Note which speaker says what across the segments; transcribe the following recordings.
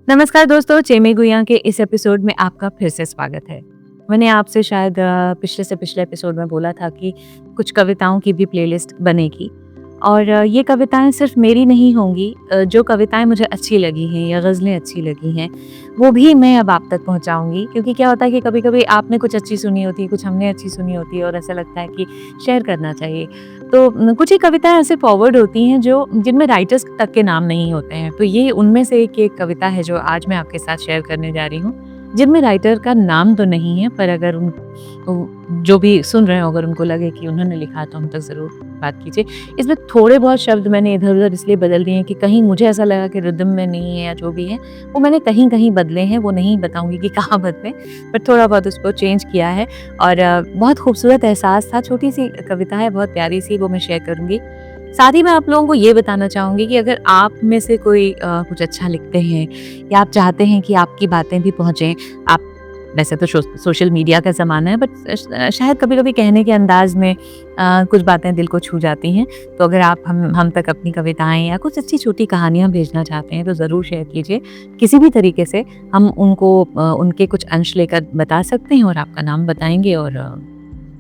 Speaker 1: नमस्कार दोस्तों, चेमे गुइया के इस एपिसोड में आपका फिर से स्वागत है। मैंने आपसे शायद पिछले से पिछले एपिसोड में बोला था कि कुछ कविताओं की भी प्लेलिस्ट बनेगी और ये कविताएं सिर्फ मेरी नहीं होंगी। जो कविताएं मुझे अच्छी लगी हैं या गज़लें अच्छी लगी हैं वो भी मैं अब आप तक पहुंचाऊंगी, क्योंकि क्या होता है कि कभी कभी आपने कुछ अच्छी सुनी होती है, कुछ हमने अच्छी सुनी होती है और ऐसा लगता है कि शेयर करना चाहिए। तो कुछ ही कविताएं ऐसे फॉरवर्ड होती हैं जो जिनमें राइटर्स तक के नाम नहीं होते हैं। तो ये उनमें से एक कविता है जो आज मैं आपके साथ शेयर करने जा रही हूँ, जिनमें राइटर का नाम तो नहीं है, पर अगर जो भी सुन रहे हो अगर उनको लगे कि उन्होंने लिखा तो हम तक ज़रूर बात कीजिए। इसमें थोड़े बहुत शब्द मैंने इधर-उधर इसलिए बदल दिए हैं कि कहीं मुझे ऐसा लगा कि रिदम में नहीं है या जो भी है, वो मैंने कहीं-कहीं बदले हैं, वो नहीं बताऊँगी कि कहाँ बदले, पर थोड़ा बहुत उसको चेंज किया है। और बहुत खूबसूरत एहसास था, छोटी-सी कविता है, बहुत प्यारी-सी, वो मैं शेयर करूँगी। साथ ही मैं आप लोगों को ये बताना चाहूँगी कि अगर आप में से कोई कुछ अच्छा लिखते हैं या आप चाहते हैं कि आपकी बातें भी पहुँचें, आप वैसे तो सोशल मीडिया का ज़माना है, बट शायद कभी-कभी कहने के अंदाज़ में कुछ बातें दिल को छू जाती हैं। तो अगर आप हम तक अपनी कविताएँ या कुछ अच्छी छोटी कहानियाँ भेजना चाहते हैं तो ज़रूर शेयर कीजिए। किसी भी तरीके से हम उनको उनके कुछ अंश लेकर बता सकते हैं और आपका नाम बताएँगे और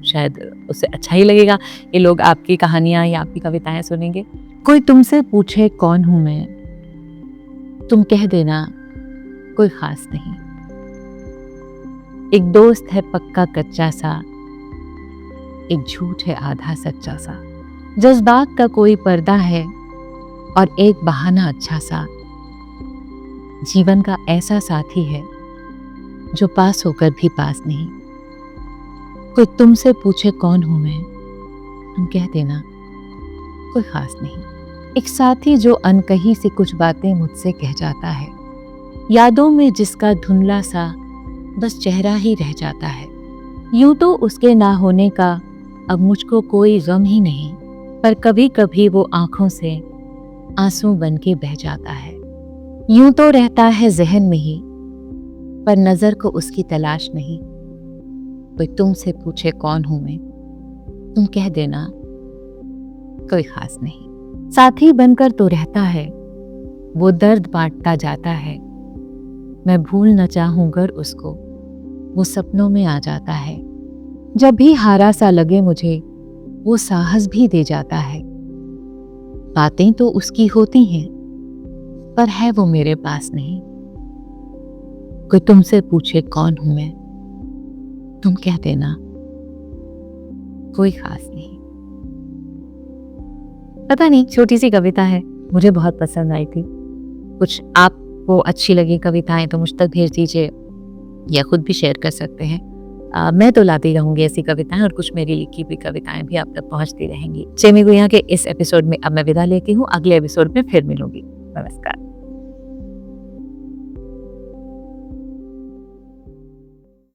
Speaker 1: शायद उससे अच्छा ही लगेगा कि लोग आपकी कहानियाँ या आपकी कविताएँ सुनेंगे। कोई तुमसे पूछे कौन हूँ मैं, तुम कह देना कोई ख़ास नहीं। एक दोस्त है पक्का कच्चा सा, एक झूठ है आधा सच्चा सा। जज्बात का कोई पर्दा है और एक बहाना अच्छा सा। जीवन का ऐसा साथी है जो पास होकर भी पास नहीं। कोई तुमसे पूछे कौन हूं मैं, तुम कह देना कोई खास नहीं। एक साथी जो अनकही से कुछ बातें मुझसे कह जाता है, यादों में जिसका धुंधला सा बस चेहरा ही रह जाता है। यूं तो उसके ना होने का अब मुझको कोई गम ही नहीं, पर कभी कभी वो आंखों से आंसू बन के बह जाता है। यूं तो रहता है जहन में ही, पर नजर को उसकी तलाश नहीं। कोई तुमसे पूछे कौन हूं मैं, तुम कह देना कोई खास नहीं। साथी बनकर तो रहता है, वो दर्द बांटता जाता है। मैं भूल न चाहूं गर उसको, वो सपनों में आ जाता है। जब भी हारा सा लगे मुझे, वो साहस भी दे जाता है। बातें तो उसकी होती हैं, पर है वो मेरे पास नहीं। कोई तुमसे पूछे कौन हूं मैं, तुम कह देना कोई खास नहीं। पता नहीं, छोटी सी कविता है, मुझे बहुत पसंद आई थी। कुछ आपको अच्छी लगी कविताएं तो मुझ तक भेज दीजिए या खुद भी शेयर कर सकते हैं। मैं तो लाती रहूंगी ऐसी कविताएं और कुछ मेरी लिखी हुई कविताएं भी आप तक पहुंचती रहेंगी। चेमे गुइया के इस एपिसोड में अब मैं विदा लेती हूँ। अगले एपिसोड में फिर मिलूंगी। नमस्कार।